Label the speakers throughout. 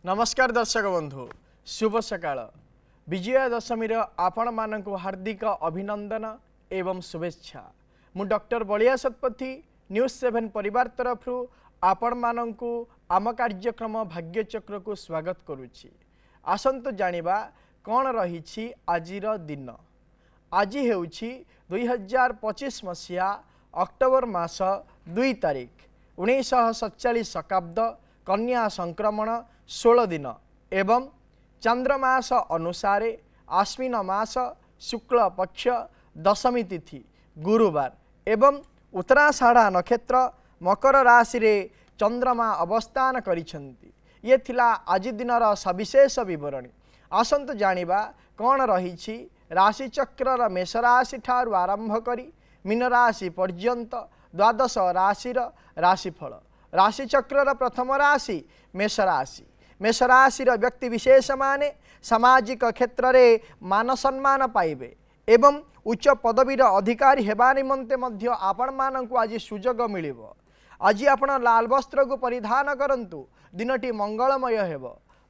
Speaker 1: नमस्कार दर्शक बंधु शुभ सकाळ विजया दशमी आपण मानक हार्दिक अभिनंदन एवं शुभेच्छा मु डॉक्टर बलिया शतपथी न्यूज 7 परिवार तरफ आपण मानक आम कार्यक्रम भाग्यचक्र को स्वागत करुच्ची। आसंतु जानिबा कौन रही आजिर दिन। आज हेउछि 2025 मसीहा अक्टोबर मास 2 तारिख 1947 शताब्द कन्या संक्रमण 16 दिन एवं चंद्रमास अनुसारे आश्विन मास शुक्ल पक्ष दशमी तिथि गुरुवार एवं उत्तराषाढ़ा नक्षत्र मकर राशि रे चंद्रमा अवस्थान करिछंती। ये थिला आज दिनर सविशेष विवरणी। आसंतु जानिबा कौन रही राशि चक्र मेष राशि ठारू आरंभ करी मीन राशि पर्यंत द्वादश राशि राशिफल। राशि चक्र प्रथम राशि मेष राशि। मेष राशि व्यक्ति विशेष माने सामाजिक क्षेत्र में मान सम्मान पाइबे एवं उच्च पदवीर अधिकारी हेबा निमंते मध्य आपण मानक आज सुजोग मिलिबो। आज आपण लाल वस्त्र को परिधान करंतु दिनटी मंगलमय हेब।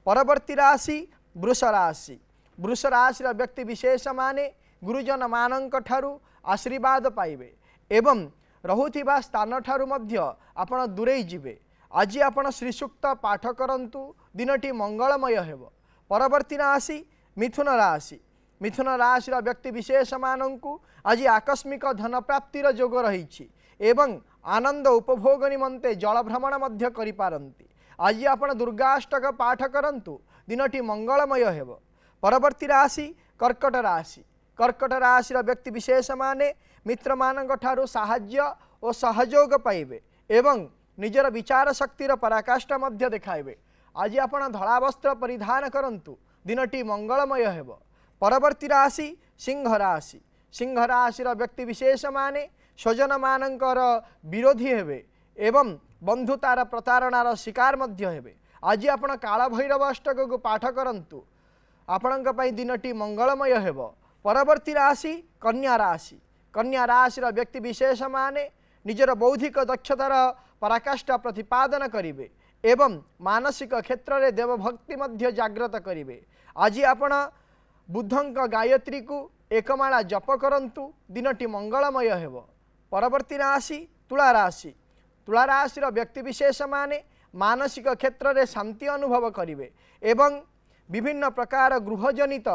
Speaker 1: परवर्ती राशि वृष राशि। वृष राशि व्यक्ति विशेष माने गुरुजन मानक ठारू आशीर्वाद पाइबे एवं रहुथिबा स्थान ठारू मध्य आपण दूरेई जिवे। आज आपण श्री सूक्त पाठ करंतु दिनटी मंगलमय हेब। परवर्ती राशि मिथुन राशि। मिथुन राशि व्यक्ति विशेष मानू आज आकस्मिक धन प्राप्तिर जोग रही एवं आनंद उपभोग निमंते जल भ्रमण मध्य करि पारंती। आज आपण दुर्गाष्टक पाठ करंतु दिनटी मंगलमय हेब। परवर्ती राशि कर्कट राशि। कर्कट राशि व्यक्ति विशेष माने मित्र मानक ठारू साहाय्य और सहयोग पाइबे एवं निजर विचार शक्तिर पराकाष्ठा मध्य देखाइबे। आज आपण धला वस्त्र परिधान करंतु दिनटी मंगलमय हेब। परवर्ती राशि सिंह राशि। सिंह राशि व्यक्ति विशेष माने स्वजन मानकर विरोधी हेबे एवं बंधुतार प्रतारणार शिकार मध्य हेबे। आज आपण काल भैरव अष्टक को पाठ करंतु आपणक पई दिनटी मंगलमय हेब। परवर्ती राशि कन्या राशि। कन्या राशि व्यक्ति विशेष माने निजर बौद्धिक दक्षतार पराकाष्ठा प्रतिपादन करिवे एवं मानसिक क्षेत्र में देवभक्ति मध्य जागृत करिवे। आज आपण बुद्धंक गायत्री को एकमाला जप करंतु दिनटी मंगलमय हेब। परवर्ती राशि तुला राशि। तुला राशि व्यक्ति विशेष माने मानसिक क्षेत्र में शांति अनुभव करिवे एवं विभिन्न प्रकार गृहजनित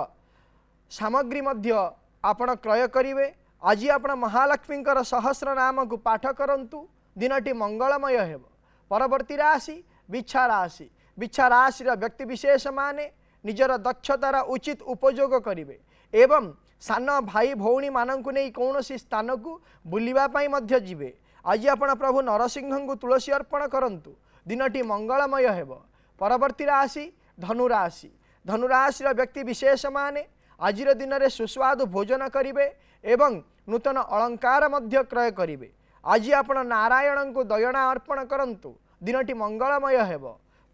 Speaker 1: सामग्री मध्य आपण क्रय करिवे। आज आपण महालक्ष्मी सहस्र नाम को पाठ करंतु दिनटी मंगलमय हेब। परवर्ती राशि बिच्छा राशि। बिच्छा राशि व्यक्ति विशेष माने निजर दक्षतार उचित उपयोग करिवे एवं सान भाई भौणी मानकु नहीं कौन स्थान को बुलिबा मध्य जिवे। आज आपण प्रभु नरसिंह को तुलसी अर्पण करंतु दिनटी मंगलमय हेब। परवर्ती राशि धनुराशि। धनुराशि व्यक्ति विशेष माने आजिर दिन में सुस्वादु भोजन करिवे एवं नूतन अलंकार मध्य क्रय करिवे। आज आपण नारायण को दयना अर्पण करंतु दिनटी मंगलमय हेब।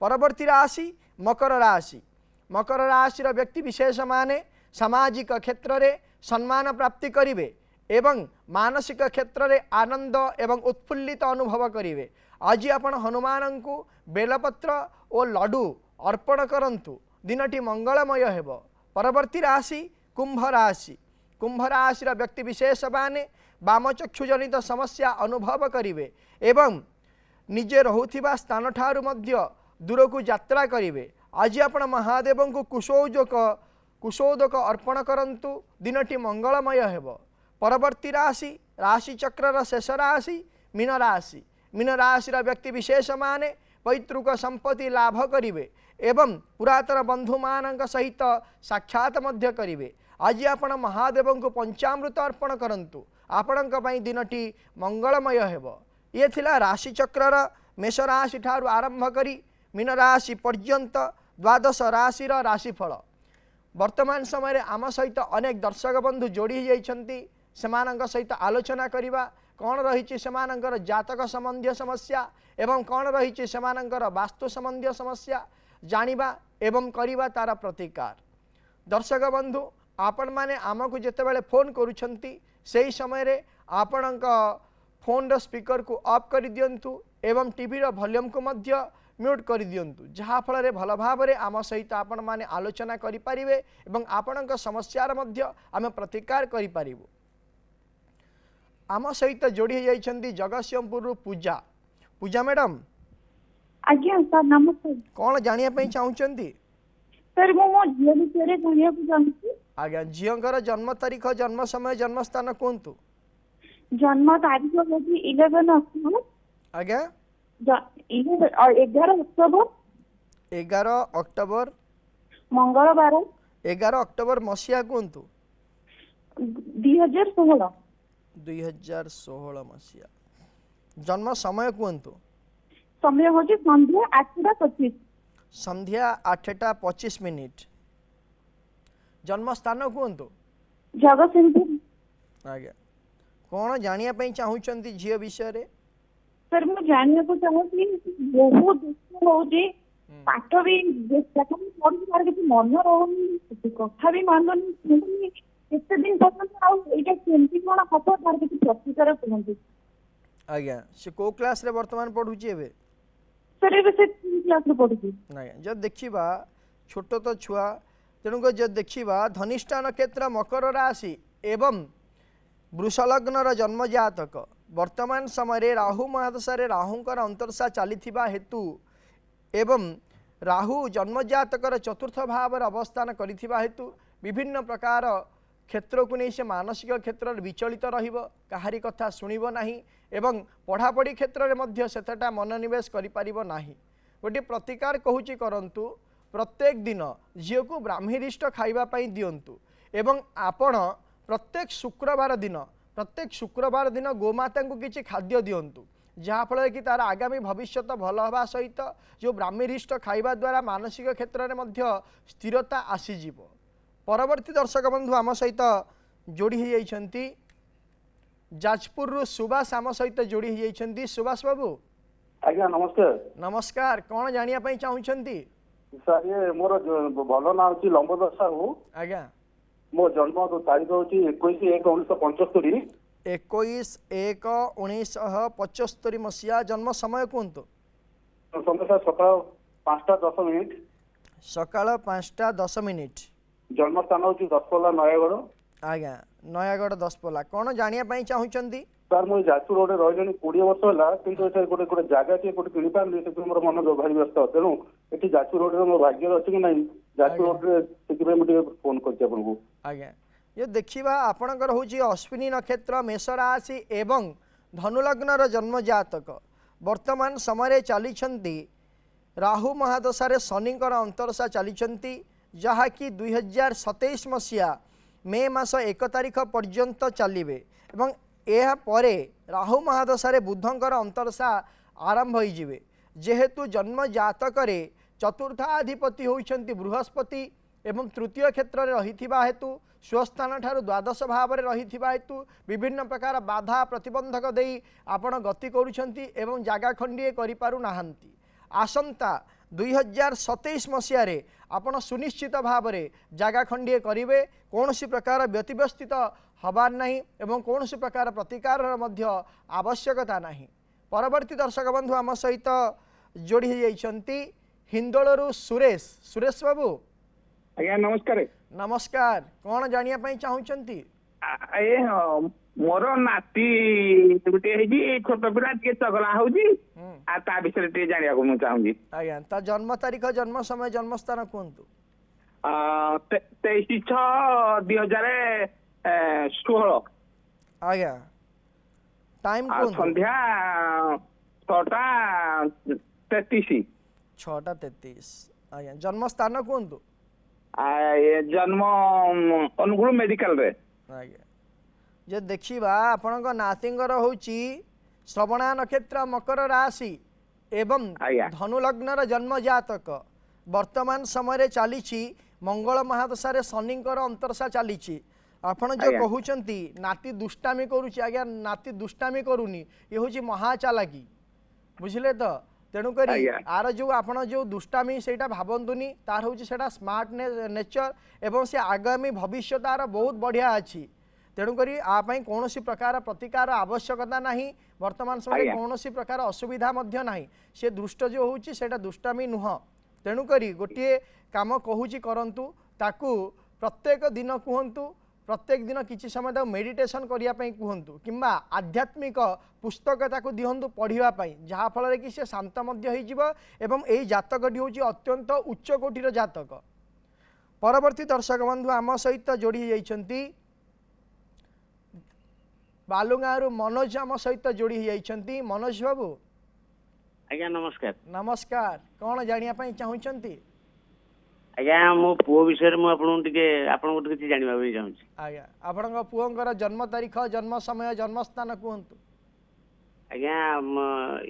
Speaker 1: परवर्ती राशि मकर राशि। मकर राशि व्यक्ति विशेष माने सामाजिक क्षेत्र में सम्मान प्राप्ति करिवे एवं मानसिक क्षेत्र में आनंद एवं उत्फुल्लित अनुभव करिवे। आज आपण हनुमान को बेलपत्र और लड्डू अर्पण करंतु दिनटी मंगलमय हेब। परवर्ती राशि कुंभ राशि। कुंभ राशि व्यक्ति विशेष माने वामचक्षुजनित समस्या अनुभव करिवे एवं निजे रहुथिबा स्थान ठारू मध्य दूर को यात्रा करिवे। आज आपण महादेव को कुशोदक अर्पण करंतु दिनटी मंगलमय हेब। परवर्ती राशि राशि चक्र शेष राशि मीन राशि। मीन राशि व्यक्ति विशेष माने पैतृक संपत्ति लाभ करिवे एवं पुरातन बंधु मानक सहित साक्षात मध्य करिवे। आज आपण महादेव को पंचामृत अर्पण करंतु आपणक पई दिनटी मंगलमय हेब। ये थिला राशि चक्र मेष राशि ठारू आरंभ करी मीन राशि पर्यंत द्वादश राशि राशिफल। वर्तमान समय आम सहित अनेक दर्शक बंधु जोड़ी जाइछंती सेमानंक सहित आलोचना करिबा कौन रही सेमानंकर जातक संबंधी समस्या एवं कौन रही सेमानंकर वास्तु संबंधी समस्या जानिबा एवं करिबा तार प्रतिकार। दर्शक बंधु आपण माने आमको जेतेबेले फोन करूछंती सेही समय रे आपणक फोन रो स्पीकर को ऑफ कर दियंतु एवं टीवी रो वॉल्यूम को मध्य म्यूट कर दिंतु जहाँफल भल भाव में आम सहित आपण मैंने आलोचना करें और आपण समस्यार आम प्रतिकार करें। आम सहित जोड़ी जाइछन्ति जगतसिंहपुर पूजा। पूजा मैडम
Speaker 2: आज्ञा सर नमस्ते।
Speaker 1: कौन जानिया पई चाहुचंती?
Speaker 2: सर मो झील विषय जानिया चाहूँ।
Speaker 1: आज्ञा झींकर जन्म तारीख जन्म समय जन्म स्थान कहतु।
Speaker 2: जन्म तारीख हूँ 11 अक्टोबर।
Speaker 1: आज्ञा
Speaker 2: 11 अक्टोबर
Speaker 1: 11 अक्टोबर
Speaker 2: मंगलवार
Speaker 1: 11 अक्टोबर मसीहा कहतु
Speaker 2: 2016
Speaker 1: 2016 मसीहा। जन्म समय कहतु।
Speaker 2: समय हूँ संध्या 8:25
Speaker 1: संध्या 8:25। जन्म स्थान कहतु।
Speaker 2: जगतसिंहपुर।
Speaker 1: आज्ञा कौन जानिया पई चाहुचंती झील विषय रे?
Speaker 2: सर मुझे जानने को चाहूँगी बहुत दुख होउची पाठ भी पढ़ी तार किसी मन रोनी कथा भी माननी केते दिन पर्यंत आउ एटा केमती कोन हतो तार किसी प्रतिकार कहंती।
Speaker 1: आज्ञा से को क्लास रे वर्तमान पढुची एबे?
Speaker 2: सर एबे से क्लास रे पढुची।
Speaker 1: आज्ञा जब देखिबा छोट तो छुआ तेणुक जब देखिबा धनिष्ठा नक्षत्र मकर राशि एवं वृषलग्नर जन्म जातक वर्तमान समय राहु महादशा राहुंकर अंतर्शा चली हेतु एवं राहु जन्म जातकर चतुर्थ भाव अवस्थान करिथिबा हेतु विभिन्न प्रकार क्षेत्र को नहीं से मानसिक क्षेत्र में विचलित रहारी कथा शुणव नहीं एवं पढ़ापढ़ी क्षेत्र में मध्य सेटा मनोनिवेश करिपारिबो नाही। गोटे प्रतिकार कहूची करंतु प्रत्येक दिन झील को ब्राह्मीरिष्ट खाइबा पई दियंतु एवं आपण प्रत्येक शुक्रवार दिन गोमाता को किसी खाद्य दियंतु जहाँफल कि तार आगामी भविष्य भल हवा सहित जो ब्राह्मीरिष्ट खाइबा द्वारा मानसिक क्षेत्र में मध्य स्थिरता आसीजिव। परवर्ती दर्शक बंधु आम सहित जोड़ी होती जाजपुर सुभाष आम सहित जोड़ी होती। सुभाष बाबू
Speaker 3: आज्ञा नमस्कार।
Speaker 1: नमस्कार कौन जानिया पई चाहुचंती?
Speaker 3: सर ये मोर भल ना हूँ लंबदशा हूँ।
Speaker 1: आज्ञा
Speaker 3: मो जन्म तारीख हूँ 21/1/1975।
Speaker 1: 21/1/1975 मसीहा। जन्म समय कहतु।
Speaker 3: समय सर सकाल 5:10।
Speaker 1: सकाल 5:10।
Speaker 3: जन्म स्थान हूँ दसपल्ला नयागढ़।
Speaker 1: आज्ञा नयागढ़ दसपल्ला। कौन जानिया पई चाहुचंती?
Speaker 3: सर मुझे जाजपुर रोड रही 20 वर्ष है किंतु गोटे गोटे जगह टे गोटे किणी पारे से मोर मन भारी व्यस्त तेणु ये जाजपुर रोड मो भाग्य अच्छी कि नहीं जाजपुर रोड से मुझे फोन कर।
Speaker 1: आज्ञा ये देखा आपणकर हूँ अश्विनी नक्षत्र मेष राशि एवं धनुलग्नर जन्म जातक वर्तमान समय चली राहु महादशा शनिकर अंतरशा चली जहाँकि 2027 मसीहा मे मास 1 तारीख पर्यंत चलिए एवं यह परे राहु महादशा बुधंकर अंतरशा आरंभ होइजिवे जेहेतु जन्म जातक चतुर्थाधिपति होइछन्ति बृहस्पति एवं तृतीय क्षेत्र में रही हेतु स्वस्थान ठारू द्वादश भाव में रही हेतु विभिन्न प्रकार बाधा प्रतिबंधक दे आपण गति करुछन्ति एवं जागा खंडीए करिपारु नाहंती। आसंता 2027 मसीह आपण सुनिश्चित भाव में जागा खंडीए करेंगे कौन सी प्रकार व्यतिव्यस्थित हबार नहीं एवं कौन सी प्रकार प्रतिकार आवश्यकता नहीं। परवर्ती दर्शक बंधु आम सहित जोड़ी होती हिंदोलू सुरेश। सुरेश बाबू
Speaker 4: आज्ञा नमस्कार।
Speaker 1: नमस्कार कौन जानिया पई चाहुचंती?
Speaker 4: मोर नाती गोटे छोट पिला टे चगला होजी आ ता विषय टे जानिया को चाहूँगी।
Speaker 1: आज्ञा ता जन्म तारीख जन्म समय जन्म स्थान कहतु।
Speaker 4: 23/6/2016।
Speaker 1: आज्ञा टाइम
Speaker 4: संध्या 6:33।
Speaker 1: 6:33। आज्ञा जन्म स्थान कहतु।
Speaker 4: जन्म अनुगुल मेडिकल रे।
Speaker 1: आज्ञा जे देखिबा आपणक नातींगर होची श्रवणा नक्षत्र मकर राशि एवं धनुलग्नर जन्म जातक वर्तमान समय चली मंगल महादशा शनिकर अंतरशा चली आपण जो कहउचंती नाती दुष्टामी करूची। आज्ञा नाती दुष्टामी करूनी ये हूँ महाचालाकी बुझिले तो तेणुक आर जो आपण जो दुष्टामी से भावतुनी तार हूँ से स्मार्ट नेचर एवं से आगामी भविष्य तार बहुत बढ़िया अच्छी तेणुक कौन प्रकार प्रतिकार आवश्यकता नहीं वर्तमान समय
Speaker 4: आज्ञा।
Speaker 1: कौन प्रकार असुविधा नहीं से दुष्ट जो होची सेटा दुष्टामी नुह तेणुक गोटे काम कहूँ करंतु ताकू प्रत्येक दिन कहतु प्रत्येक दिन किसी समय मेडिटेशन करने कहतु किंबा आध्यात्मिक पुस्तक ताकू दिहंतु पढ़ाई जहाँफल कि से शांत एवं यही जातकटी हूँ अत्यंत उच्च कोटीर जातक। परवर्ती दर्शक बंधु आम सहित जोड़ी जाइछंती बालुगाँव मनोज आम सहित जोड़ी जाइछंती। मनोज बाबू
Speaker 5: आज्ञा नमस्कार।
Speaker 1: नमस्कार कौन जानिया पई चाहुचंती?
Speaker 5: आज्ञा मो पुओ विषय में आपको किसी जानवा चाहूँ।
Speaker 1: आज्ञा आपन पुओंकर जन्म तारीख जन्म समय जन्म स्थान कहतु।
Speaker 5: आज्ञा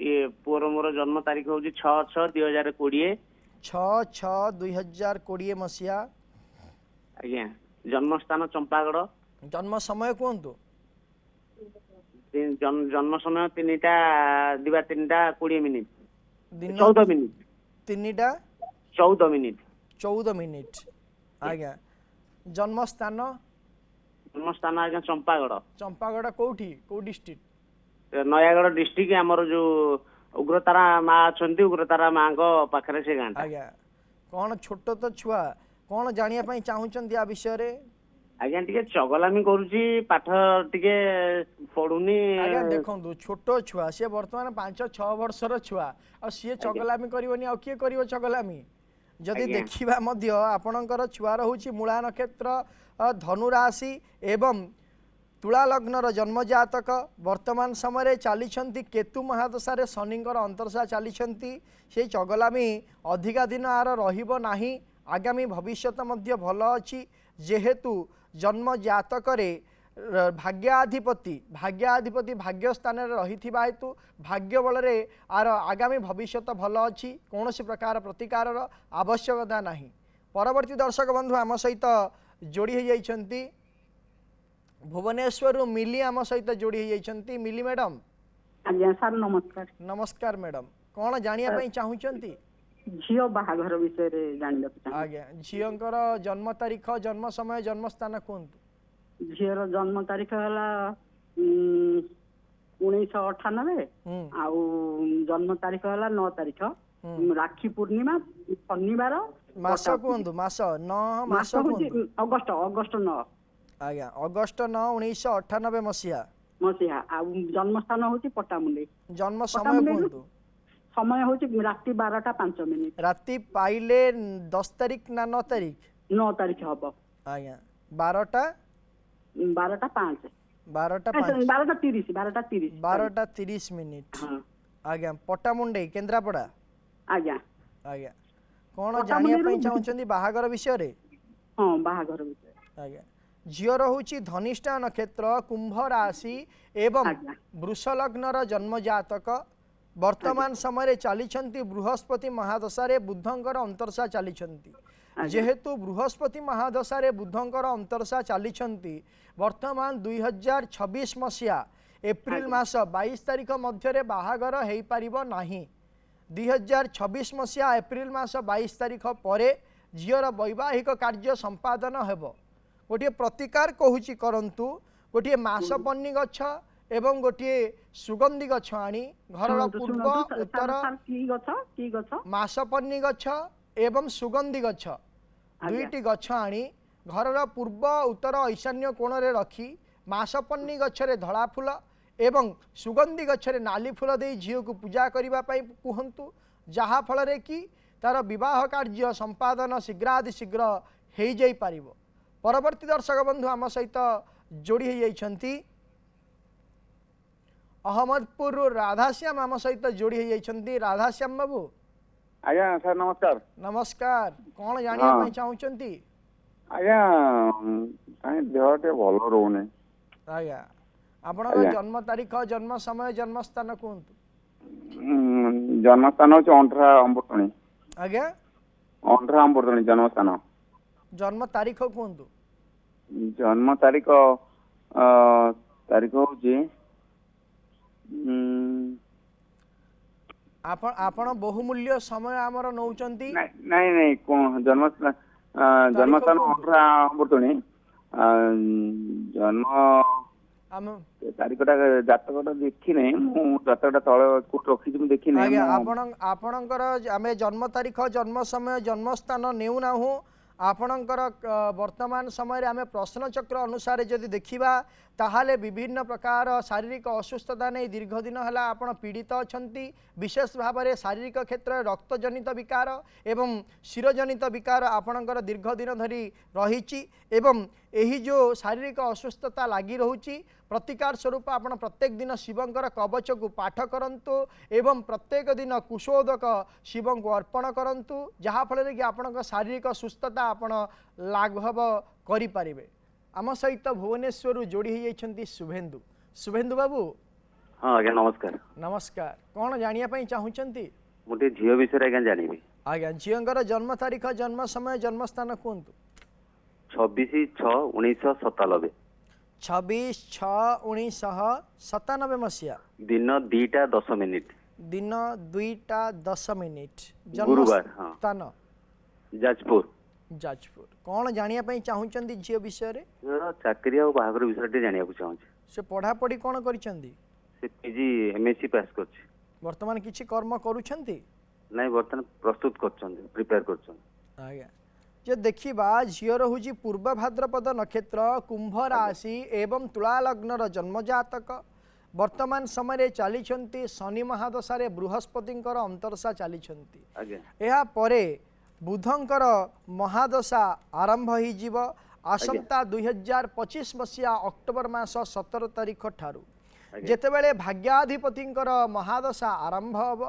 Speaker 5: ये पुओर मोर जन्म तारीख हूँ 6/6/2020
Speaker 1: 6/6/2020 मसीहा।
Speaker 5: आज्ञा जन्म स्थान चंपागढ़।
Speaker 1: जन्म समय कहतु।
Speaker 5: जन्म समय 3टा दिवा 3:20
Speaker 1: दिन
Speaker 5: 14 मिनिट
Speaker 1: 3टा
Speaker 5: 14 मिनिट
Speaker 1: 14 मिनिट। आज्ञा जन्म स्थान
Speaker 5: आज्ञा चंपागढ़।
Speaker 1: चंपागढ़ कोठी को डिस्ट्रिक्ट?
Speaker 5: नयागढ़ डिस्ट्रिक्ट आमर जो उग्रतारा माँ अच्छा उग्रतारा माँ पाखे से गाँव।
Speaker 1: आज्ञा कौन छोट तो छुआ कौन जानिया पई चाहुचंती आ विषय रे?
Speaker 5: आज्ञा टिके चगलामी करूची पाठ टिके पढ़ुनी।
Speaker 1: आज्ञा देखंतु छोट छुआ सी वर्तमान 5-6 वर्षर छुआ आ सी चगलामी करबनी आ किए करिवो चगलामी? जदि देखिबा मध्य आपणकर छुआर होची मूला नक्षत्र धनु राशि एवं तुला लग्नर जन्म जातक वर्तमान समय चली केतु महादशा शनिंकर अंतरशा चली से चगलामी अधिका दिन आर रहिबो नाही। आगामी भविष्यत मध्य भल अछि जेहेतु जन्म जातक भाग्याधिपति भाग्य स्थान रही हेतु भाग्य बल आर आगामी भविष्यत भल अच्छी कौन प्रकार प्रतिकार आवश्यकता नहीं। परवर्ती दर्शक बंधु आम सहित जोड़ी होती भुवनेश्वर मिली आम सहित जोड़ी होती। मिली मैडम
Speaker 2: आज्ञा सर नमस्कार।
Speaker 1: नमस्कार मैडम कौन जानिया चाहूँगी?
Speaker 2: झियो बाहाघर विषय रे जानिला चाहे।
Speaker 1: आज्ञा झीओंकर जन्म तारीख जन्म समय जन्म स्थान कहतु।
Speaker 2: झियर जन्म तारीख है 1998 आउ जन्म तारीख है 9 तारीख राखी पूर्णिमा शनिवार।
Speaker 1: मास कहतु मास 9 मास कहतु
Speaker 2: अगस्त 9।
Speaker 1: आज्ञा अगस्त 9 1998 मसीहा
Speaker 2: आउ जन्म स्थान होची पट्टामुंडी।
Speaker 1: जन्म समय कहतु।
Speaker 2: समय होची राति 12:05
Speaker 1: राति पाइले 10 तारीख ना 9 तारीख?
Speaker 2: 9 तारीख हबो।
Speaker 1: आज्ञा 12:05 12:30 मिनिट। आज्ञा पट्टामुंडे केन्द्रापड़ा।
Speaker 2: आज्ञा
Speaker 1: आज्ञा कौन जानिया पई चाहुचंदी बाहागर विषय रे?
Speaker 2: हां बाहागर विषय।
Speaker 1: आज्ञा झियर होची धनिष्ठा नक्षत्र कुंभ राशि एवं वृष लग्नर जन्म जातक वर्तमान समय चली बृहस्पति महादशा बुधंकर अंतरशा चली जेहेतु बृहस्पति महादशा बुधंकर अंतरशा चली वर्तमान 2026 मसीहा एप्रिल मास 22 तारीख मध्य बाहागर हो पारिबो नाही। 2026 मसीहा एप्रिल मास 22 तारीख पर झीर वैवाहिक कार्य संपादन हेबो। गोटे प्रतिकार कहूची करंतु गोटे मासपन्नी गछ एवं गोटे सुगंधी गछ आनी घर पूर्व उत्तर मासपन्नी गछ एवं सुगंधी गछ दुईटी गछ आनी घर पूर्व उत्तर ईशान्य कोण रे रखी मासपन्नी गछरे धड़ा फूल एवं सुगंधी गछरे नाली फूल दे झील को पूजा करने कहतु जहा फल कि तार विवाह कार्य संपादन शीघ्रातिशीघ्र हो जाई पारिबो। परवर्ती दर्शक बंधु आम सहित जोड़ी होती अहमदपुर राधाश्याम आम सहित जोड़ी होती। राधाश्याम बाबू
Speaker 4: आज्ञा सर नमस्कार।
Speaker 1: नमस्कार कौन जानिया चाहूँगी?
Speaker 4: आज्ञा देह टे भल रोने।
Speaker 1: आज्ञा आपण जन्म तारीख जन्म समय जन्म स्थान कहतु।
Speaker 4: जन्म स्थान हूँ 18 अमृतणी।
Speaker 1: आज्ञा
Speaker 4: 18 अमृतणी जन्म स्थान।
Speaker 1: जन्म तारीख कहतु।
Speaker 4: जन्म तारीख तारीख हूँ
Speaker 1: आपण बहुमूल्य समय आमर नौचंती।
Speaker 4: नहीं नहीं जन्म स्थान 18 अमृतणी ଜନ୍ମ
Speaker 1: ଆମ
Speaker 4: ତାରିଖଟା ଜାତକଟା ଦେଖିନାହିଁ, ମୁଁ ଜାତକଟା ତଳେ କୋଉଠି ରଖିଛି ମୁଁ ଦେଖିନାହିଁ।
Speaker 1: ଆଜ୍ଞା ଆପଣଙ୍କର ଆମେ ଜନ୍ମ ତାରିଖ ଜନ୍ମ ସମୟ ଜନ୍ମସ୍ଥାନ ନେଉନାହୁଁ। ଆପଣଙ୍କର ବର୍ତ୍ତମାନ ସମୟରେ ଆମେ ପ୍ରଶ୍ନଚକ୍ର ଅନୁସାରେ ଯଦି ଦେଖିବା ତାହେଲେ ବିଭିନ୍ନ ପ୍ରକାର ଶାରୀରିକ ଅସୁସ୍ଥତା ନେଇ ଦୀର୍ଘ ଦିନ ହେଲା ଆପଣ ପୀଡ଼ିତ ଅଛନ୍ତି। ବିଶେଷ ଭାବରେ ଶାରୀରିକ କ୍ଷେତ୍ରରେ ରକ୍ତଜନିତ ବିକାର ଏବଂ ଶିରଜନିତ ବିକାର ଆପଣଙ୍କର ଦୀର୍ଘ ଦିନ ଧରି ରହିଛି ଏବଂ ଏହି ଯେଉଁ ଶାରୀରିକ ଅସୁସ୍ଥତା ଲାଗି ରହୁଛି ପ୍ରତିକାର ସ୍ୱରୂପ ଆପଣ ପ୍ରତ୍ୟେକ ଦିନ ଶିବଙ୍କର କବଚକୁ ପାଠ କରନ୍ତୁ ଏବଂ ପ୍ରତ୍ୟେକ ଦିନ କୁଶୋଦକ ଶିବଙ୍କୁ ଅର୍ପଣ କରନ୍ତୁ, ଯାହାଫଳରେ କି ଆପଣଙ୍କ ଶାରୀରିକ ସୁସ୍ଥତା ଆପଣ ଲାଘବ କରିପାରିବେ। ଆମ ସହିତ ଭୁବନେଶ୍ୱରରୁ ଯୋଡ଼ି ହୋଇଯାଇଛନ୍ତି ଶୁଭେନ୍ଦୁ। ଶୁଭେନ୍ଦୁ ବାବୁ।
Speaker 6: ହଁ ଆଜ୍ଞା ନମସ୍କାର।
Speaker 1: ନମସ୍କାର। କ'ଣ ଜାଣିବା ପାଇଁ ଚାହୁଁଛନ୍ତି?
Speaker 6: ମୁଁ ଟିକେ ଝିଅ ବିଷୟରେ ଆଜ୍ଞା ଜାଣିବି।
Speaker 1: ଆଜ୍ଞା ଝିଅଙ୍କର ଜନ୍ମ ତାରିଖ ଜନ୍ମ ସମୟ ଜନ୍ମସ୍ଥାନ କୁହନ୍ତୁ।
Speaker 6: 26/6/1997।
Speaker 1: 26/6/1997 ମସିହା।
Speaker 6: ଦିନ 2:10।
Speaker 1: ଦିନ 2:10।
Speaker 6: ଗୁରୁବାର। ହଁ
Speaker 1: ସ୍ଥାନ
Speaker 6: ଯାଜପୁର।
Speaker 1: ଯାଜପୁର। କ'ଣ ଜାଣିବା ପାଇଁ ଚାହୁଁଛନ୍ତି ଝିଅ ବିଷୟରେ?
Speaker 6: ଚାକିରି ଆଉ ବାହାଘର ବିଷୟରେ ଟିକେ ଜାଣିବାକୁ ଚାହୁଁଛି।
Speaker 1: ସେ ପଢ଼ାପଢ଼ି କ'ଣ କରିଛନ୍ତି?
Speaker 6: ସେ ପିଜି MSc ପାସ୍ କରିଛି।
Speaker 1: ବର୍ତ୍ତମାନ କିଛି କର୍ମ କରୁଛନ୍ତି?
Speaker 6: ନାଇଁ ବର୍ତ୍ତମାନ ପ୍ରସ୍ତୁତ କରୁଛନ୍ତି, ପ୍ରିପେୟାର କରୁଛନ୍ତି।
Speaker 1: ଆଜ୍ଞା ଯେ ଦେଖିବା ଝିଅର ହେଉଛି ପୂର୍ବ ଭାଦ୍ରପଦ ନକ୍ଷତ୍ର, କୁମ୍ଭ ରାଶି ଏବଂ ତୁଳା ଲଗ୍ନର ଜନ୍ମଜାତକ। ବର୍ତ୍ତମାନ ସମୟରେ ଚାଲିଛନ୍ତି ଶନି ମହାଦଶାରେ ବୃହସ୍ପତିଙ୍କର ଅନ୍ତର୍ଦଶା ଚାଲିଛନ୍ତି।
Speaker 6: ଆଜ୍ଞା
Speaker 1: ଏହାପରେ ବୁଧଙ୍କର ମହାଦଶା ଆରମ୍ଭ ହୋଇଯିବ ଆସନ୍ତା 2025 ମସିହା ଅକ୍ଟୋବର ମାସ 17 ତାରିଖ ଠାରୁ। ଯେତେବେଳେ ଭାଗ୍ୟାଧିପତିଙ୍କର ମହାଦଶା ଆରମ୍ଭ ହେବ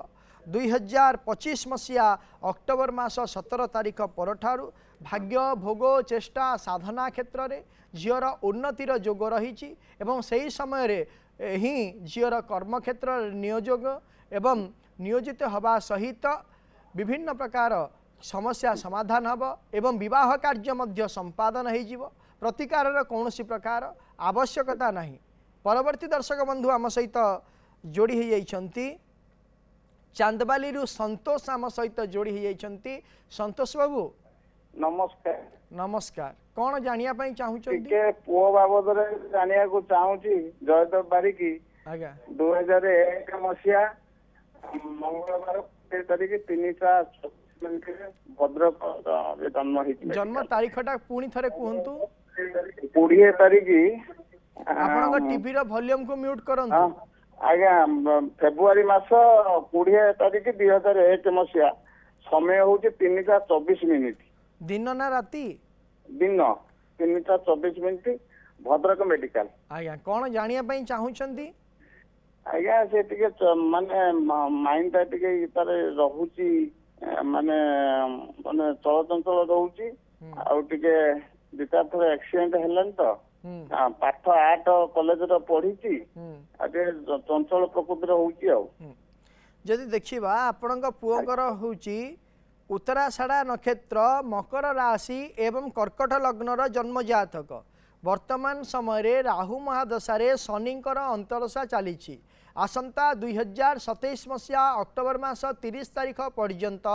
Speaker 1: 2025 ମସିହା ଅକ୍ଟୋବର ମାସ 17 ତାରିଖ ପରଠାରୁ ଭାଗ୍ୟ ଭୋଗ ଚେଷ୍ଟା ସାଧନା କ୍ଷେତ୍ରରେ ଝିଅର ଉନ୍ନତିର ଯୋଗ ରହିଛି ଏବଂ ସେହି ସମୟରେ ହିଁ ଝିଅର କର୍ମକ୍ଷେତ୍ରରେ ନିୟୋଜନ ଏବଂ ନିୟୋଜିତ ହେବା ସହିତ ବିଭିନ୍ନ ପ୍ରକାର ସମସ୍ୟା ସମାଧାନ ହେବ ଏବଂ ବିବାହ କାର୍ଯ୍ୟ ମଧ୍ୟ ସମ୍ପାଦନ ହୋଇଯିବ। ପ୍ରତିକାରର କୌଣସି ପ୍ରକାର ଆବଶ୍ୟକତା ନାହିଁ। ପରବର୍ତ୍ତୀ ଦର୍ଶକ ବନ୍ଧୁ ଆମ ସହିତ ଯୋଡ଼ି ହୋଇଯାଇଛନ୍ତି ଚାନ୍ଦବାଲିରୁ ସନ୍ତୋଷ ଆମ ସହିତ ଯୋଡ଼ି ହୋଇଯାଇଛନ୍ତି। ସନ୍ତୋଷ ବାବୁ
Speaker 7: ନମସ୍କାର।
Speaker 1: ନମସ୍କାର। କ'ଣ ଜାଣିବା ପାଇଁ ଚାହୁଁଛନ୍ତି?
Speaker 7: ଟିକେ ପୁଅ ବାବଦରେ ଜାଣିବାକୁ ଚାହୁଁଛି। ଜୟଦେବ ବାରିକି
Speaker 1: ଆଜ୍ଞା
Speaker 7: 2001 ମସିହା ମଙ୍ଗଳବାର 20 ତାରିଖ 3:24 ଭଦ୍ରକ ଜନ୍ମ ହେଇଛି।
Speaker 1: ଜନ୍ମ ତାରିଖଟା ପୁଣି ଥରେ କୁହନ୍ତୁ।
Speaker 7: 20 ତାରିଖ
Speaker 1: ଆପଣଙ୍କ ଟିଭିର ଭଲ୍ୟୁମକୁ ମ୍ୟୁଟ୍ କରନ୍ତୁ।
Speaker 7: ଆଜ୍ଞା ଫେବୃଆରୀ ମାସ 20 ତାରିଖ 2001 ମସିହା। ସମୟ ହଉଛି 3:24।
Speaker 1: ଦିନ ନା ରାତି?
Speaker 7: ଦିନ 3:24 ଭଦ୍ରକ ମେଡିକାଲ।
Speaker 1: ଆଜ୍ଞା କ'ଣ ଜାଣିବା ପାଇଁ ଚାହୁଁଛନ୍ତି?
Speaker 7: ଆଜ୍ଞା ସେ ଟିକେ ମାନେ ମାଇଣ୍ଡ ଟା ଟିକେ ତାର ରହୁଛି ମାନେ ମାନେ ଚଳଚଞ୍ଚଳ ରହୁଛି ଆଉ ଟିକେ ଦିଟା ଥର ଆକ୍ସିଡେଣ୍ଟ ହେଲାଣି ତ ପାଠ 8 କଲେଜରେ ପଢିଛି ଆଉ ଟିକେ ଚଞ୍ଚଳ ପ୍ରକୃତିର ହଉଛି। ଆଉ
Speaker 1: ଯଦି ଦେଖିବା ଆପଣଙ୍କ ପୁଅଙ୍କର ହେଉଛି ଉତ୍ତରାଷାଢ଼ା ନକ୍ଷତ୍ର, ମକର ରାଶି ଏବଂ କର୍କଟ ଲଗ୍ନର ଜନ୍ମଜାତକ। ବର୍ତ୍ତମାନ ସମୟରେ ରାହୁ ମହାଦଶାରେ ଶନିଙ୍କର ଅନ୍ତର୍ଦଶା ଚାଲିଛି। ଆସନ୍ତା 2027 ମସିହା ଅକ୍ଟୋବର ମାସ 30 ତାରିଖ ପର୍ଯ୍ୟନ୍ତ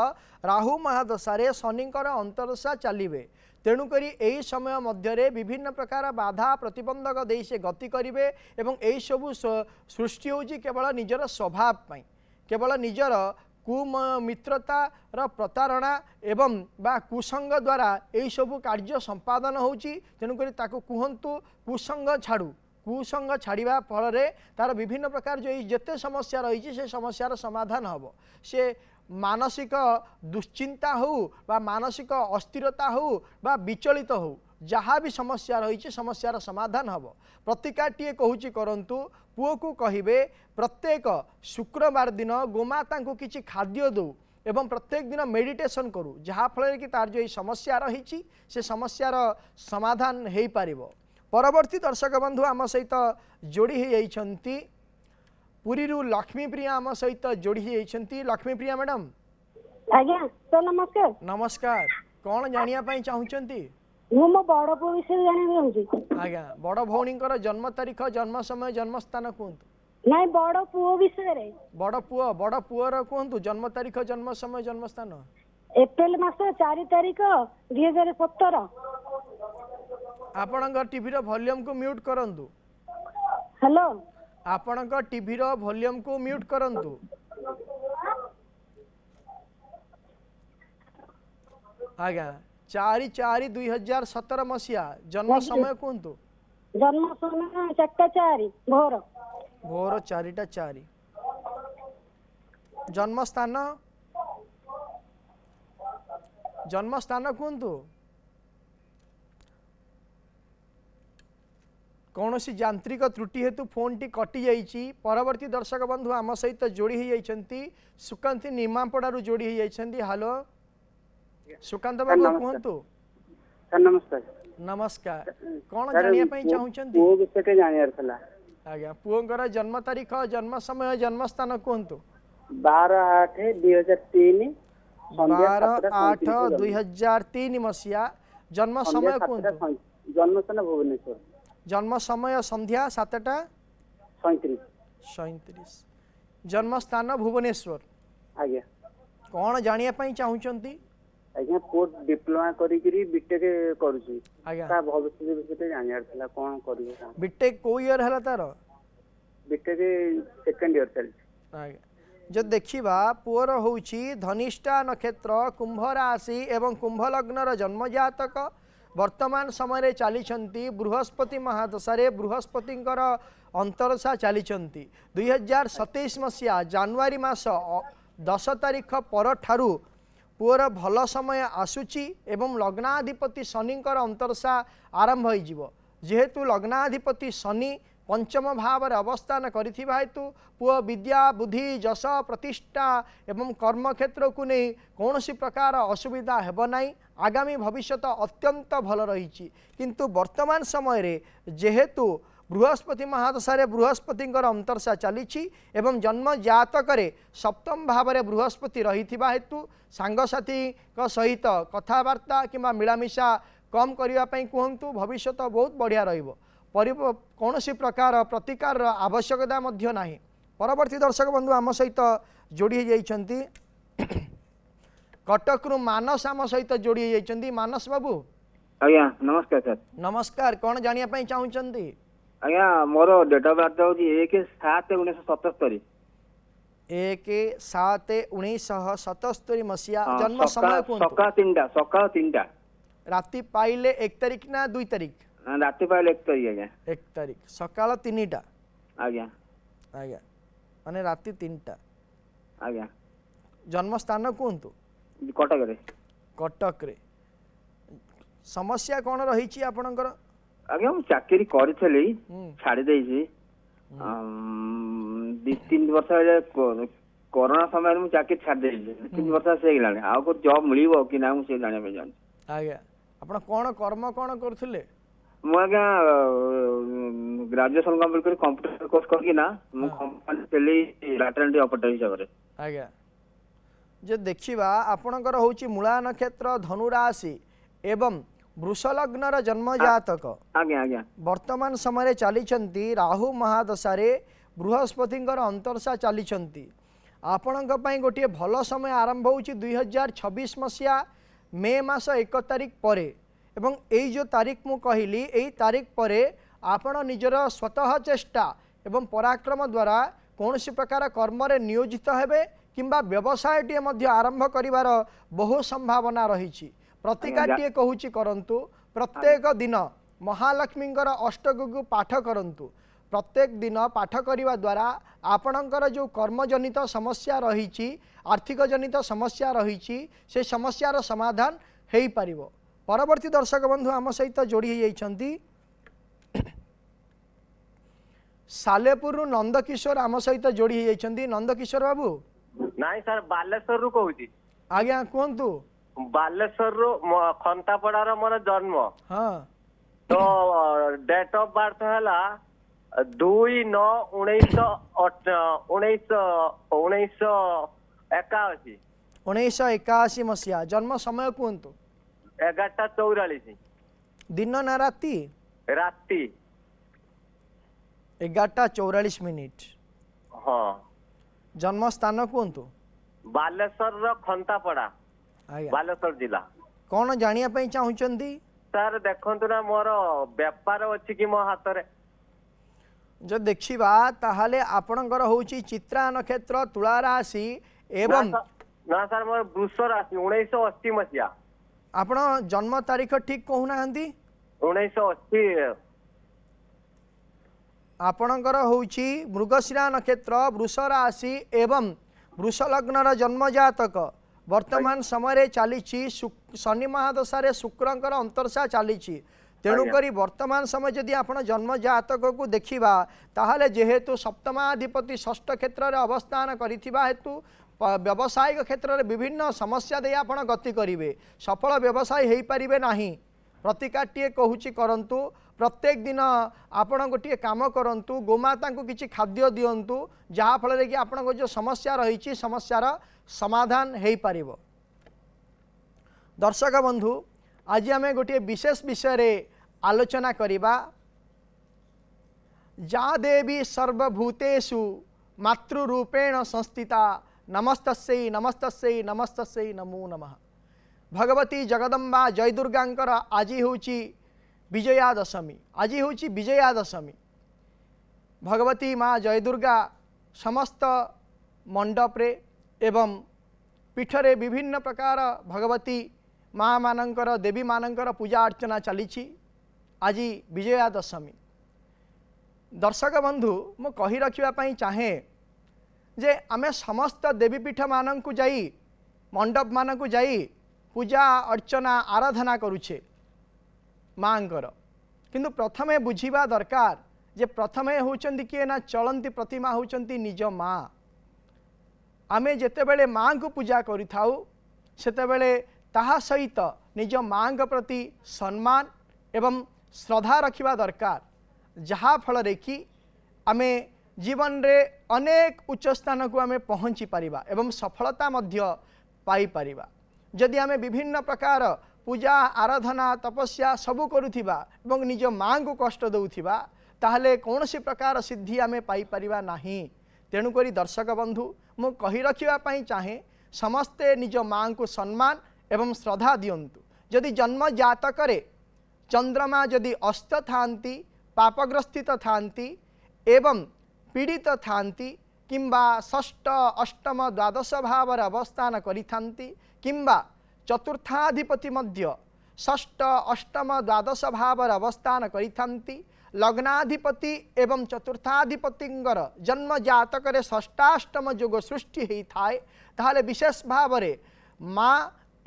Speaker 1: ରାହୁ ମହାଦଶାରେ ଶନିଙ୍କର ଅନ୍ତର୍ଦଶା ଚାଲିବେ। ତେଣୁକରି ଏହି ସମୟ ମଧ୍ୟରେ ବିଭିନ୍ନ ପ୍ରକାର ବାଧା ପ୍ରତିବନ୍ଧକ ଦେଇ ସେ ଗତି କରିବେ ଏବଂ ଏହିସବୁ ସୃଷ୍ଟି ହେଉଛି କେବଳ ନିଜର ସ୍ୱଭାବ ପାଇଁ, କେବଳ ନିଜର କୁମିତ୍ରତାର ପ୍ରତାରଣା ଏବଂ ବା କୁସଙ୍ଗ ଦ୍ୱାରା ଏହିସବୁ କାର୍ଯ୍ୟ ସମ୍ପାଦନ ହେଉଛି। ତେଣୁକରି ତାକୁ କୁହନ୍ତୁ କୁସଙ୍ଗ ଛାଡ଼ୁ। କୁସଙ୍ଗ ଛାଡ଼ିବା ଫଳରେ ତାର ବିଭିନ୍ନ ପ୍ରକାର ଯେଉଁ ଯେତେ ସମସ୍ୟା ରହିଛି ସେ ସମସ୍ୟାର ସମାଧାନ ହେବ। ସେ ମାନସିକ ଦୁଶ୍ଚିନ୍ତା ହେଉ ବା ମାନସିକ ଅସ୍ଥିରତା ହେଉ ବା ବିଚଳିତ ହେଉ, ଯାହା ବି ସମସ୍ୟା ରହିଛି ସମସ୍ୟାର ସମାଧାନ ହେବ। ପ୍ରତିକାରଟିଏ କହୁଛି କରନ୍ତୁ। ପୁଅକୁ କହିବେ ପ୍ରତ୍ୟେକ ଶୁକ୍ରବାର ଦିନ ଗୋମାତାଙ୍କୁ କିଛି ଖାଦ୍ୟ ଦେଉ ଏବଂ ପ୍ରତ୍ୟେକ ଦିନ ମେଡିଟେସନ୍ କରୁ, ଯାହାଫଳରେ କି ତାର ଯେଉଁ ସମସ୍ୟା ରହିଛି ସେ ସମସ୍ୟାର ସମାଧାନ ହୋଇପାରିବ। ପରବର୍ତ୍ତୀ ଦର୍ଶକ ବନ୍ଧୁ ଆମ ସହିତ ଯୋଡ଼ି ହୋଇଯାଇଛନ୍ତି ପୁରୀରୁ ଲକ୍ଷ୍ମୀପ୍ରିୟା ଆମ ସହିତ ଯୋଡ଼ି ହୋଇଯାଇଛନ୍ତି। ଲକ୍ଷ୍ମୀପ୍ରିୟା ମ୍ୟାଡ଼ାମ୍।
Speaker 8: ଆଜ୍ଞା ସାର୍ ନମସ୍କାର।
Speaker 1: ନମସ୍କାର। କ'ଣ ଜାଣିବା ପାଇଁ ଚାହୁଁଛନ୍ତି?
Speaker 8: ମୁଁ ମୋ ବଡ଼ ପୁଅ ବିଷୟରେ ଜାଣିବାକୁ ଚାହୁଁଛି।
Speaker 1: ଆଜ୍ଞା ବଡ଼ ଭଉଣୀଙ୍କର ଜନ୍ମ ତାରିଖ ଜନ୍ମ ସମୟ ଜନ୍ମସ୍ଥାନ କୁହନ୍ତୁ।
Speaker 8: ନାଇଁ ବଡ଼ ପୁଅ ବିଷୟରେ।
Speaker 1: ବଡ଼ ପୁଅର କୁହନ୍ତୁ ଜନ୍ମ ତାରିଖ ଜନ୍ମ ସମୟ ଜନ୍ମସ୍ଥାନ।
Speaker 8: ଏପ୍ରିଲ ମାସ 4 ତାରିଖ 2017।
Speaker 1: ଆପଣଙ୍କ ଟିଭିର ଭଲ୍ୟୁମ୍ କୁ ମ୍ୟୁଟ୍ କରନ୍ତୁ।
Speaker 8: ହ୍ୟାଲୋ।
Speaker 1: ଆପଣଙ୍କ ଟିଭିର ଭଲ୍ୟୁମ୍ କୁ ମ୍ୟୁଟ୍ କରନ୍ତୁ। ଆଜ୍ଞା 4/4/2017 ମସିହା ଜନ୍ମ ସମୟ କୁହନ୍ତୁ।
Speaker 8: ଜନ୍ମ ସମୟ 4ଟା 4 ଭୋର।
Speaker 1: ଭୋର 4ଟା 4। ଜନ୍ମ ସ୍ଥାନ କୁହନ୍ତୁ। କୌଣସି ଯାନ୍ତ୍ରିକ ତ୍ରୁଟି ହେତୁ ଫୋନଟି କଟି ଯାଇଛି। ପରବର୍ତ୍ତୀ ଦର୍ଶକ ବନ୍ଧୁ ଆମ ସହିତ ଯୋଡ଼ି ହୋଇଯାଇଛନ୍ତି ସୁକାନ୍ତି ନିମାପଡ଼ାରୁ ଯୋଡ଼ି ହୋଇଯାଇଛନ୍ତି। ହ୍ୟାଲୋ ସୁକାନ୍ତ ବାବୁ କୁହନ୍ତୁ।
Speaker 9: ସାର୍ ନମସ୍କାର।
Speaker 1: ନମସ୍କାର। କ'ଣ ଜାଣିବା ପାଇଁ ଚାହୁଁଛନ୍ତି?
Speaker 9: ପୁଅ ବିଷୟରେ ଜାଣିବାର ଥିଲା।
Speaker 1: ଆଜ୍ଞା ପୁଅଙ୍କର ଜନ୍ମ ତାରିଖ, ଜନ୍ମ ସମୟ, ଜନ୍ମ ସ୍ଥାନ କୁହନ୍ତୁ।
Speaker 9: 12/8/2003
Speaker 1: 12/8/2003 ମସିହା ଜନ୍ମ ସମୟ କୁହନ୍ତୁ।
Speaker 9: ଜନ୍ମସ୍ଥାନ ଭୁବନେଶ୍ୱର।
Speaker 1: ଜନ୍ମ ସମୟ ସନ୍ଧ୍ୟା 7:37। ଜନ୍ମ ସ୍ଥାନ ଭୁବନେଶ୍ୱର।
Speaker 9: ଆଜ୍ଞା।
Speaker 1: କ'ଣ ଜାଣିବା ପାଇଁ ଚାହୁଁଛନ୍ତି?
Speaker 9: ଆଜ୍ଞା ପୁଅ ଡିପ୍ଲୋମା କରିକିରି ବିଟେକ୍ କରୁଛି।
Speaker 1: ଆଜ୍ଞା
Speaker 9: ତା ଭବିଷ୍ୟତ ବିଷୟରେ ଜାଣିବାର ଥିଲା, କ'ଣ କରିବେ?
Speaker 1: ବିଟେକ୍ କୋଉ ଇୟର ହେଲା ତାର?
Speaker 9: ବିଟେକ୍ ସେକେଣ୍ଡ ଇୟର ଚାଲିଛି।
Speaker 1: ଆଜ୍ଞା ଯଦି ଦେଖିବା ପୁଅର ହେଉଛି ଧନିଷ୍ଠା ନକ୍ଷତ୍ର, କୁମ୍ଭ ରାଶି ଏବଂ କୁମ୍ଭ ଲଗ୍ନର ଜନ୍ମଜାତକ। ବର୍ତ୍ତମାନ ସମୟରେ ଚାଲିଛନ୍ତି ବୃହସ୍ପତି ମହାଦଶାରେ। ବୃହସ୍ପତିଙ୍କର ଅନ୍ତରଦଶା ଚାଲିଛନ୍ତି। 2027 ମସିହା ଜାନୁଆରୀ ମାସ 10 ତାରିଖ ପରଠାରୁ ପୁଅର ଭଲ ସମୟ ଆସୁଛି ଏବଂ ଲଗ୍ନାଧିପତି ଶନିଙ୍କର ଅନ୍ତରଦଶା ଆରମ୍ଭ ହୋଇଯିବ। ଯେହେତୁ ଲଗ୍ନାଧିପତି ଶନି ପଞ୍ଚମ ଭାବରେ ଅବସ୍ଥାନ କରିଥିବା ହେତୁ ପୁଅ ବିଦ୍ୟା, ବୁଦ୍ଧି, ଯଶ, ପ୍ରତିଷ୍ଠା ଏବଂ କର୍ମକ୍ଷେତ୍ରକୁ ନେଇ କୌଣସି ପ୍ରକାର ଅସୁବିଧା ହେବ ନାହିଁ। ଆଗାମୀ ଭବିଷ୍ୟତ ଅତ୍ୟନ୍ତ ଭଲ ରହିଛି। କିନ୍ତୁ ବର୍ତ୍ତମାନ ସମୟରେ ଯେହେତୁ ବୃହସ୍ପତି ମହାଦଶାରେ ବୃହସ୍ପତିଙ୍କର ଅନ୍ତରଦଶା ଚାଲିଛି ଏବଂ ଜନ୍ମ ଜାତକରେ ସପ୍ତମ ଭାବରେ ବୃହସ୍ପତି ରହିଥିବା ହେତୁ ସାଙ୍ଗସାଥୀଙ୍କ ସହିତ କଥାବାର୍ତ୍ତା କିମ୍ବା ମିଳାମିଶା କମ୍ କରିବା ପାଇଁ କୁହନ୍ତୁ। ଭବିଷ୍ୟତ ବହୁତ ବଢ଼ିଆ ରହିବ। କୌଣସି ପ୍ରକାର ପ୍ରତିକାରର ଆବଶ୍ୟକତା ମଧ୍ୟ ନାହିଁ। ପରବର୍ତ୍ତୀ ଦର୍ଶକ ବନ୍ଧୁ ଆମ ସହିତ ଯୋଡ଼ି ହୋଇଯାଇଛନ୍ତି କଟକରୁ ମାନସ ଆମ ସହିତ ଯୋଡ଼ି ହୋଇଯାଇଛନ୍ତି। ମାନସ ବାବୁ।
Speaker 4: ଆଜ୍ଞା ନମସ୍କାର ସାର୍।
Speaker 1: ନମସ୍କାର। କ'ଣ ଜାଣିବା ପାଇଁ ଚାହୁଁଛନ୍ତି?
Speaker 4: ଆଜ୍ଞା ମୋର ଡେଟ୍ ଅଫ୍ ବାର୍ଥ ହେଉଛି 1/7/1977।
Speaker 1: 1/7/1977 ମସିହା ଜନ୍ମ ସମୟ କୁହନ୍ତୁ।
Speaker 4: ସକାଳ 3ଟା।
Speaker 1: ରାତି ପାଇଲେ 1 ତାରିଖ ନା 2 ତାରିଖ?
Speaker 4: ରାତି ପାଇଲେ 1 ତାରିଖ ଆଜ୍ଞା।
Speaker 1: 1 ତାରିଖ ସକାଳ 3ଟା।
Speaker 4: ଆଜ୍ଞା
Speaker 1: ଆଜ୍ଞା ମାନେ ରାତି 3ଟା।
Speaker 4: ଆଜ୍ଞା।
Speaker 1: ଜନ୍ମ ସ୍ଥାନ କୁହନ୍ତୁ।
Speaker 4: କଟକରେ।
Speaker 1: କଟକରେ। ସମସ୍ୟା କ'ଣ ରହିଛି ଆପଣଙ୍କର?
Speaker 4: ଆଜ୍ଞା ମୁଁ ଚାକିରି କରିଥିଲି, ଛାଡ଼ି ଦେଇଛି। 2-3 ବର୍ଷ କରୋନା ସମୟରେ ମୁଁ ଚାକିରି ଛାଡ଼ି ଦେଇଛି। 3 ବର୍ଷ ହେଇଗଲାଣି। ଆଉ କୋଉ ଜବ୍ ମିଳିବ କି ନା ମୁଁ ସେ ଜାଣିବା ପାଇଁ ଚାହୁଁଛି।
Speaker 1: ଆଜ୍ଞା ଆପଣ କ'ଣ କର୍ମ କ'ଣ କରୁଥିଲେ?
Speaker 4: ମୁଁ ଆଜ୍ଞା ଗ୍ରାଜୁଏସନ କମ୍ପ୍ଲିଟ୍ କରି କମ୍ପ୍ୟୁଟର କୋର୍ସ କରିକିନା ମୁଁ କମ୍ପାନୀ ଥିଲି ଡାଟା ଏଣ୍ଟ୍ରି ଅପରେଟର ହିସାବରେ।
Speaker 1: ଆଜ୍ଞା ଯଦି ଦେଖିବା ଆପଣଙ୍କର ହେଉଛି ମୂଳା ନକ୍ଷତ୍ର, ଧନୁ ରାଶି ଏବଂ ବୃଷ ଲଗ୍ନର ଜନ୍ମ ଜାତକ।
Speaker 4: ଆଜ୍ଞା ଆଜ୍ଞା।
Speaker 1: ବର୍ତ୍ତମାନ ସମୟରେ ଚାଲିଛନ୍ତି ରାହୁ ମହାଦଶାରେ ବୃହସ୍ପତିଙ୍କର ଅନ୍ତରଦଶା ଚାଲିଛନ୍ତି। ଆପଣଙ୍କ ପାଇଁ ଗୋଟିଏ ଭଲ ସମୟ ଆରମ୍ଭ ହେଉଛି 2026 ମସିହା ମେ ମାସ 1 ତାରିଖ ପରେ। ଏବଂ ଏଇ ଯେଉଁ ତାରିଖ ମୁଁ କହିଲି ଏଇ ତାରିଖ ପରେ ଆପଣ ନିଜର ସ୍ୱତଃ ଚେଷ୍ଟା ଏବଂ ପରାକ୍ରମ ଦ୍ୱାରା କୌଣସି ପ୍ରକାର କର୍ମରେ ନିୟୋଜିତ ହେବେ କିମ୍ବା ବ୍ୟବସାୟଟିଏ ମଧ୍ୟ ଆରମ୍ଭ କରିବାର ବହୁ ସମ୍ଭାବନା ରହିଛି। ପ୍ରତିକାରଟିଏ କହୁଛି କରନ୍ତୁ। ପ୍ରତ୍ୟେକ ଦିନ ମହାଲକ୍ଷ୍ମୀଙ୍କର ଅଷ୍ଟକକୁ ପାଠ କରନ୍ତୁ। ପ୍ରତ୍ୟେକ ଦିନ ପାଠ କରିବା ଦ୍ୱାରା ଆପଣଙ୍କର ଯେଉଁ କର୍ମଜନିତ ସମସ୍ୟା ରହିଛି, ଆର୍ଥିକ ଜନିତ ସମସ୍ୟା ରହିଛି, ସେ ସମସ୍ୟାର ସମାଧାନ ହୋଇପାରିବ। ପରବର୍ତ୍ତୀ ଦର୍ଶକ ବନ୍ଧୁ ଆମ ସହିତ ଯୋଡ଼ି ହୋଇଯାଇଛନ୍ତି ସାଲେପୁରରୁ ନନ୍ଦକିଶୋର ଆମ ସହିତ ଯୋଡ଼ି ହୋଇଯାଇଛନ୍ତି। ନନ୍ଦକିଶୋର ବାବୁ।
Speaker 10: ନାଇଁ ସାର୍ ବାଲେଶ୍ୱରରୁ କହୁଛି।
Speaker 1: ଆଜ୍ଞା କୁହନ୍ତୁ।
Speaker 10: ବାଲେଶ୍ୱରରୁ ଖନ୍ତାପଡ଼ାର ମୋର ଜନ୍ମ।
Speaker 1: ହଁ
Speaker 10: ତ ଡେଟ୍ ଅଫ୍ ବାର୍ଥ ହେଲା 2/9/1981।
Speaker 1: 1981 ମସିହା ଜନ୍ମ ସମୟ କୁହନ୍ତୁ।
Speaker 10: 11:44।
Speaker 1: ଦିନ ନା ରାତି?
Speaker 10: ରାତି
Speaker 1: 11:44।
Speaker 10: ହଁ।
Speaker 1: ଜନ୍ମ ସ୍ଥାନ କୁହନ୍ତୁ।
Speaker 10: ବାଲେଶ୍ୱରର ଖନ୍ତାପଡ଼ା,
Speaker 1: ଆଜ୍ଞା
Speaker 10: ବାଲେଶ୍ୱର ଜିଲ୍ଲା।
Speaker 1: କ'ଣ ଜାଣିବା ପାଇଁ ଚାହୁଁଛନ୍ତି?
Speaker 10: ସାର୍ ଦେଖନ୍ତୁ ନା ମୋର ବେପାର ଅଛି କି ମୋ ହାତରେ
Speaker 1: जो देखा ताहले आपणकर होची चित्रा नक्षत्र तुला राशि एवं
Speaker 10: ना सर मोर वृष राशि 1980 मसीहा
Speaker 1: आपण जन्म तारीख ठीक कहूना
Speaker 10: 1980
Speaker 1: आपणकर होची मृगशिरा नक्षत्र वृष राशि एवं वृष लग्नर जन्म जातक वर्तमान समय चली शनि महादशा शुक्रंकर अंतरसा चली तेणुक वर्तमान समय जदि आप जन्म जातक को देखा ताहले जेहेतु सप्तमाधिपति षष्ठ क्षेत्र में अवस्थान करिथिबा हेतु व्यावसायिक क्षेत्र में विभिन्न समस्या दे आप गति करेंगे सफल व्यवसाय हो पारे ना प्रतिकाटे कहूँ करंतु प्रत्येक दिन आपण गोटे काम करंतु गोमाता को किसी खाद्य दिंतु जहाँफल कि आपण जो समस्या रही समस्यार समाधान हो पार। दर्शक बंधु आज आम गोटे विशेष विषय रे आलोचना करिबा जा देवी सर्वभूतेषु मातृरूपेण संस्थिता नमस्तस्यै नमस्तस्यै नमस्तस्यै नमो नमः। भगवती जगदम्बा जय दुर्गांकर आज होची विजया दशमी आज होची विजया दशमी भगवती माँ जय दुर्गा समस्त मंडप रे एवं पीठरे विभिन्न प्रकार भगवती माँ मानकर देवी मानकर पूजा अर्चना चली आज विजया दशमी। दर्शक बंधु मु कही रखापी चाहे जे आमे समस्त देवीपीठ मानक जाई मंडप मानक जाई पूजा अर्चना आराधना करुछे माँकर किंतु प्रथमे बुझिबा दरकार जे प्रथमे होचंती किए ना चलंती प्रतिमा होचंती निज माँ आमे जेतेबेले माँ को पूजा करिथाउ सेतेबेले ताहा सहित निज माँ प्रति सम्मान एवं श्रद्धा रखिबा दरकार जहा फल रे कि आमे जीवन रे अनेक उच्च स्थान को आमे पहुँची पारिबा एवं सफलता मध्य पाई पारिबा। जदि आमे विभिन्न प्रकार पूजा आराधना तपस्या सबू करुथिबा एवं निज माँ को कष्ट दउथिबा ताहले कौनसी प्रकार सिद्धि आमे पाई पारिबा नाही। तेणुकरी दर्शक बंधु मु कही रखापी चाहे समस्ते निज माँ को सम्मान एवं श्रद्धा दियंतु। जदि जन्म जातक चंद्रमा जदि अस्त थांती पापग्रस्थित थांती एवं पीड़ित थांती किंबा षष्ठ अष्टम द्वादश भाव अवस्थान करिथांती किंबा चतुर्थाधिपति मध्य षष्ठ अष्टम द्वादश भाव अवस्थान करिथांती लग्नाधिपति एवं चतुर्थाधिपतिंगर जन्म जातक षष्ठाष्टम जोग सृष्टि होता है ताहले विशेष भाव रे माँ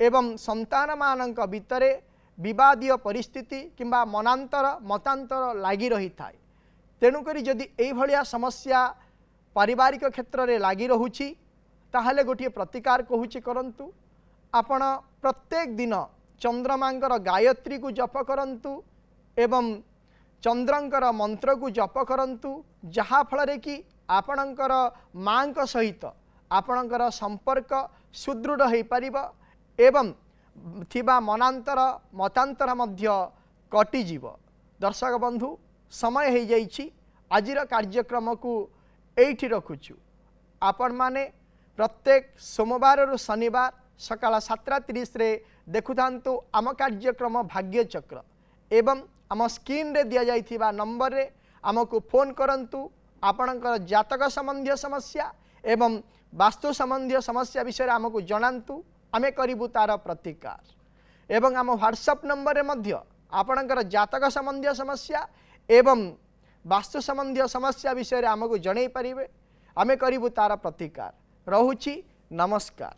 Speaker 1: एवं संतान मानक भितरे विवादीय परिस्थिति किंबा मनांतर मतांतर लगी रही था। तेणुकरी जदि एभलिया समस्या पारिवारिक क्षेत्र में लगी रहुछि ताहले गोटे प्रतिकार कहूची करंतु आपण प्रत्येक दिन चंद्रमांकर गायत्री को जप करंतु एवं चंद्रंकर मंत्र को जप करंतु जहा फल रे कि आपणकर माँ सहित आपणकर संपर्क सुदृढ़ हो पारिबा एवं थिबा मनांतर मतांतर मध्य कटिजीव। दर्शक बंधु समय हो जाइछि आजिर कार्यक्रम को एठी रखुछु। आपण माने प्रत्येक सोमवार रु शनिवार सकाळ 7:30 रे देखुथांतु आम कार्यक्रम भाग्य चक्र एवं आम स्क्रीन रे दिया जाइथिबा नंबर रे आमको फोन करंतु आपणकर जातक संबंधी समस्या एवं वास्तु संबंधी समस्या विषय आमको जनांतु आमे करिबु तार प्रतिकार एवं आम व्हाट्सएप नंबर रे मध्य आपणकर जातक संबंधी समस्या एवं वास्तु संबंधी समस्या विषय आमको जणै पारिबे आमे करिबु तार प्रतिकार। रहुछि नमस्कार।